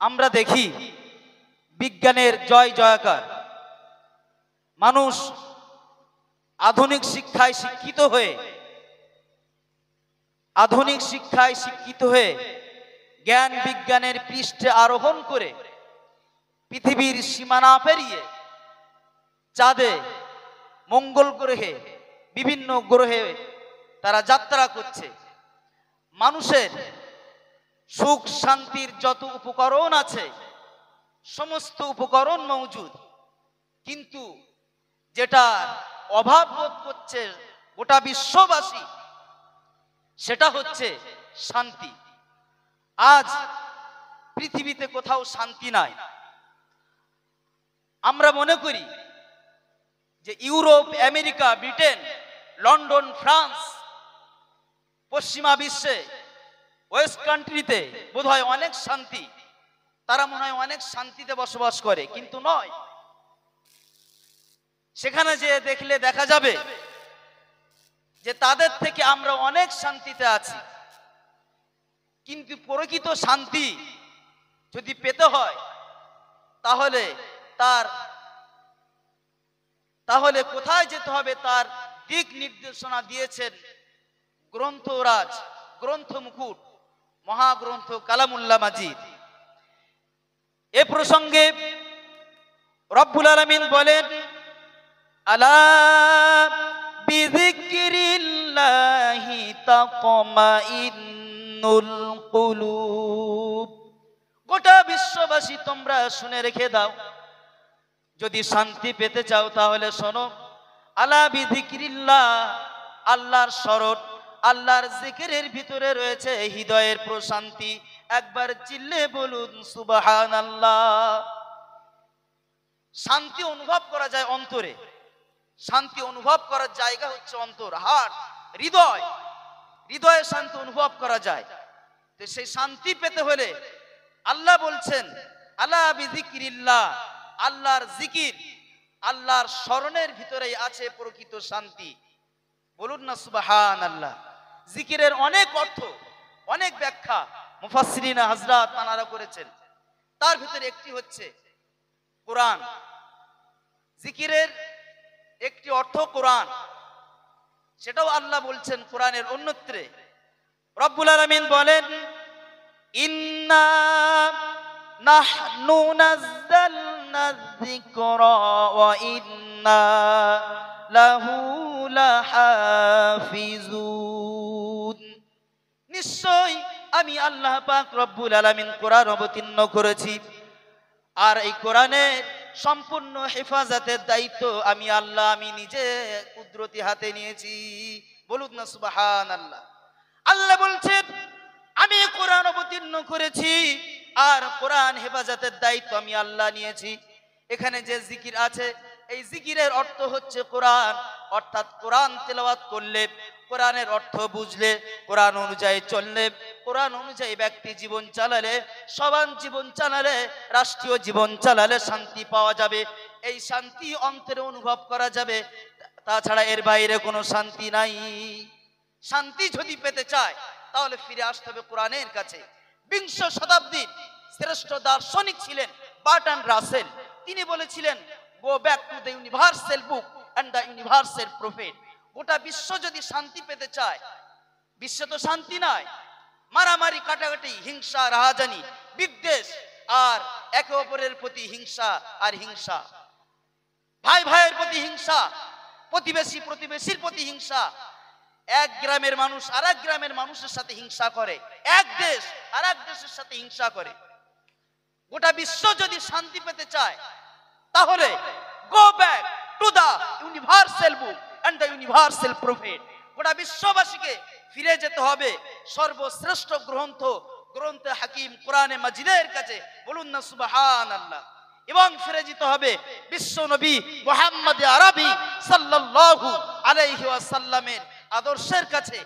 আমরা দেখি বিজ্ঞানের জয় জয়কার, মানুষ আধুনিক শিক্ষায় শিক্ষিত হয়ে জ্ঞান বিজ্ঞানের পৃষ্ঠে আরোহণ করে পৃথিবীর সীমানা পেরিয়ে চাঁদে, মঙ্গল গ্রহে, বিভিন্ন গ্রহে তারা যাত্রা করছে। মানুষের সুখ শান্তির যত উপকরণ আছে সমস্ত উপকরণ মজুদ, কিন্তু যেটা অভাব বোধ করছে গোটা বিশ্ববাসী সেটা হচ্ছে শান্তি। আজ পৃথিবীতে কোথাও শান্তি নাই। আমরা মনে করি যে Europe, America, Britain, London, France, পশ্চিমা বিশ্বে, ওয়েস্ট কান্ট্রিতে বোধহয় অনেক শান্তি, তারা মনে হয় অনেক শান্তিতে বসবাস করে, কিন্তু নয়। সেখানে যে দেখলে দেখা যাবে যে তাদের থেকে আমরা অনেক শান্তিতে আছি। কিন্তু প্রকৃত শান্তি যদি পেতে হয় তাহলে কোথায় যেতে হবে তার দিক নির্দেশনা দিয়েছেন গ্রন্থরাজ, গ্রন্থ মুকুট, মহাগ্রন্থ কালামুল্লাহ মাজিদ। এ প্রসঙ্গে রব্বুল আলামিন বলেন, আলা বিযিকরিল্লাহি তাতমাইন্নুল কুলুব। গোটা বিশ্ববাসী তোমরা শুনে রেখে দাও, যদি শান্তি পেতে চাও তাহলে শোনো, আলা বিযিকরিল্লাহ, আল্লাহর স্মরণ, আল্লাহর জিকিরের ভিতরে রয়েছে হৃদয়ের প্রশান্তি। একবার চিল্লে বলুন সুবহানাল্লাহ। শান্তি অনুভব করা যায় অন্তরে, শান্তি অনুভব করার জায়গা হচ্ছে অন্তর, হার্ট, হৃদয়। হৃদয়ে শান্তি অনুভব করা যায়। তো সেই শান্তি পেতে হলে আল্লাহ বলছেন আলা বিযিকরিল্লাহ, আল্লাহর জিকির, আল্লাহর স্মরণের ভিতরেই আছে প্রকৃত শান্তি। বলুন না সুবহানাল্লাহ। জিকিরের অনেক অর্থ, অনেক ব্যাখ্যা মুফাসসিরিন হযরত তানারা করেছেন। তার ভিতরে একটি হচ্ছে কোরআন। জিকিরের একটি অর্থ কোরআন, সেটাও আল্লাহ বলছেন কোরআনের অন্যত্রে। রব্বুল আলামিন বলেন, ইন্না নাহনু নাযালনা যিকরা ওয়া ইন্না লাহু লাহাফিজুন। নিশ্চয় আমি আল্লাহ পাক রব্বুল আলামিন কোরআন অবতীর্ণ করেছি, আর এই কোরআনের সম্পূর্ণ হেফাজতের দায়িত্ব আমি আল্লাহ, আমি নিজে কুদরতি হাতে নিয়েছি। বলুন না সুবহানাল্লাহ। আল্লাহ বলছেন আমি কোরআন অবতীর্ণ করেছি আর কোরআন হেফাজতের দায়িত্ব আমি আল্লাহ নিয়েছি। এখানে যে জিকির আছে, এই জিকিরের অর্থ হচ্ছে কোরআন, অর্থাৎ কোরআন তেলাওয়াত করলে, কোরআনের অর্থ বুঝলে, কোরআন অনুযায়ী চললে, কোরআন অনুযায়ী ব্যক্তি জীবন চালালে, সমান জীবন চালালে, রাষ্ট্রীয় জীবন চালালে শান্তি পাওয়া যাবে। এই শান্তি অন্তরে অনুভব করা যাবে, তাছাড়া এর বাইরে কোনো শান্তি নাই। শান্তি যদি পেতে চায় তাহলে ফিরে আসতে হবে কোরআনের কাছে। বিংশ শতাব্দীর শ্রেষ্ঠ দার্শনিক ছিলেন বার্ট্রান্ড রাসেল। তিনি বলেছিলেন, go back to the universal book and the universal prophet. গোটা বিশ্ব যদি শান্তি পেতে চায়, বিশ্বে তো শান্তি নাই, মারামারি, কাটাকাটি, হিংসা, রাহাজানি, বিদ্বেষ, আর একে অপরের প্রতি হিংসা আর হিংসা, ভাই ভাইয়ের প্রতি হিংসা, প্রতিবেশী প্রতিবেশীর প্রতি হিংসা, এক গ্রামের মানুষ আর এক গ্রামের মানুষের সাথে হিংসা করে, এক দেশ আর এক দেশের সাথে হিংসা করে। গোটা বিশ্ব যদি শান্তি পেতে চায় তাহলে go back to the universal book and the universal prophet. গোটা বিশ্ববাসীকে ফিরে যেতে হবে সর্বশ্রেষ্ঠ গ্রন্থে হাকিম কোরআনে মাজিদের কাছে। বলুন না সুবহানাল্লাহ। এবং ফিরে যেতে হবে বিশ্ব নবী মুহাম্মদ আরবি সাল্লাল্লাহু আলাইহি ওয়াসাল্লামের আদর্শের কাছে।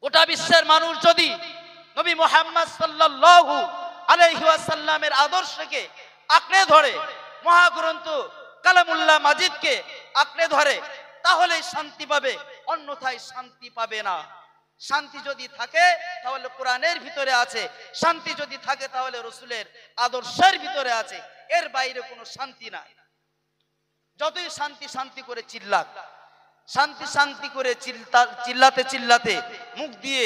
গোটা বিশ্বের মানুষ যদি নবী মুহাম্মদ সাল্লাল্লাহু আলাইহি ওয়াসাল্লামের আদর্শকে আঁকড়ে ধরে, মহাগ্রন্থ কালামুল্লাহ মাজিদকে আঁকড়ে ধরে, তাহলেই শান্তি পাবে, অন্যথায় শান্তি পাবে না। শান্তি যদি থাকে তাহলে কোরআনের ভিতরে আছে, শান্তি যদি থাকে তাহলে রসুলের আদর্শের ভিতরে আছে, এর বাইরে কোনো শান্তি নাই। যতই শান্তি শান্তি করে চিল্লাক, শান্তি শান্তি করে চিল্লাতে চিল্লাতে মুখ দিয়ে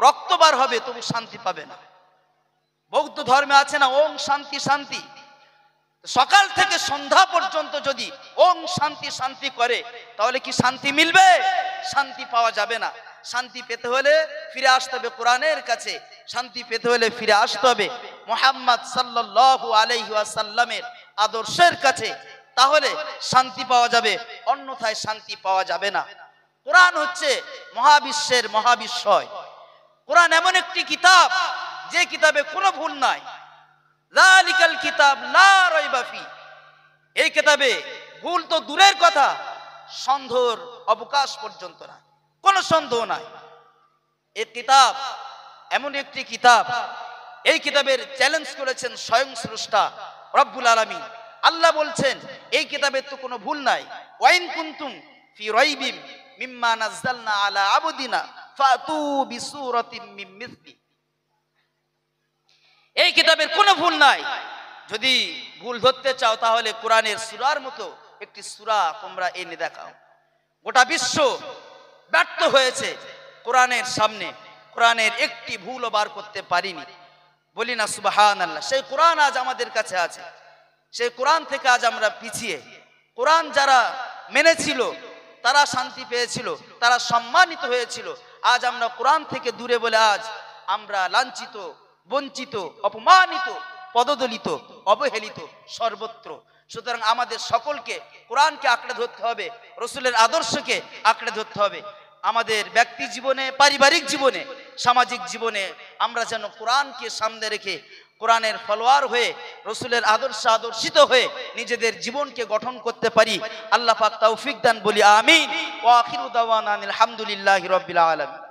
রক্ত বার হবে, তবু শান্তি পাবে না। বৌদ্ধ ধর্মে আছে না ওম শান্তি শান্তি, সকাল থেকে সন্ধ্যা পর্যন্ত যদি ওম শান্তি শান্তি করে তাহলে কি শান্তি মিলবে? শান্তি পাওয়া যাবে না। শান্তি পেতে হলে ফিরে আসতে হবে কোরআনের কাছে, শান্তি পেতে হলে ফিরে আসতে হবে মুহাম্মদ সাল্লাল্লাহু আলাইহি ওয়াসাল্লামের আদর্শের কাছে, তাহলে শান্তি পাওয়া যাবে, অন্যথায় শান্তি পাওয়া যাবে না। কোরআন হচ্ছে মহাবিশ্বের মহাবিশ্বয়। কোরআন এমন একটি কিতাব যে কিতাবে কোনো ভুল নাই। যালিকাল কিতাব লা রাইবা ফি, এই কিতাবে ভুল তো দূরের কথা, সন্দেহের অবকাশ পর্যন্ত না, কোনো সন্দেহ নাই। এই কিতাব এমন একটি কিতাব, এই কিতাবের চ্যালেঞ্জ করেছেন স্বয়ং স্রষ্টা রব্বুল আলামিন। আল্লাহ বলছেন এই কিতাবের তো কোনো ভুল নাই। ওয়াইন কুনতুম ফি রাইবিম মিম্মা নাযালনা আলা আবদিনা ফাতু বিসূরাতিম মিন মিসলি, এই কিতাবের কোনো ভুল নাই। যদি ভুল ধরতে চাও তাহলে কোরআনের সূরার মতো একটি সূরা তোমরা এনে দেখাও। গোটা বিশ্ব ব্যর্থ হয়েছে কোরআনের সামনে, কোরআনের একটি ভুলও বার করতে পারিনি। বলি না সুবহানাল্লাহ। সেই কোরআন আজ আমাদের কাছে আছে, সেই কোরআন থেকে আজ আমরা পিছিয়ে। কোরআন যারা মেনেছিল তারা শান্তি পেয়েছিল, তারা সম্মানিত হয়েছিল। আজ আমরা কোরআন থেকে দূরে বলে আজ আমরা লাঞ্ছিত, বঞ্চিত, অপমানিত, পদদলিত, অবহেলিত সর্বত্র। সুতরাং আমাদের সকলকে কোরআনকে আঁকড়ে ধরতে হবে, রসুলের আদর্শকে আঁকড়ে ধরতে হবে। আমাদের ব্যক্তি জীবনে, পারিবারিক জীবনে, সামাজিক জীবনে আমরা যেন কোরআনকে সামনে রেখে কোরআনের ফলোয়ার হয়ে, রসুলের আদর্শে আদর্শিত হয়ে নিজেদের জীবনকে গঠন করতে পারি। আল্লাহ পাক তৌফিক দান, বলি আমিন। ওয়া আখিরু দাওয়ানা আলহামদুলিল্লাহি রাব্বিল আলামিন।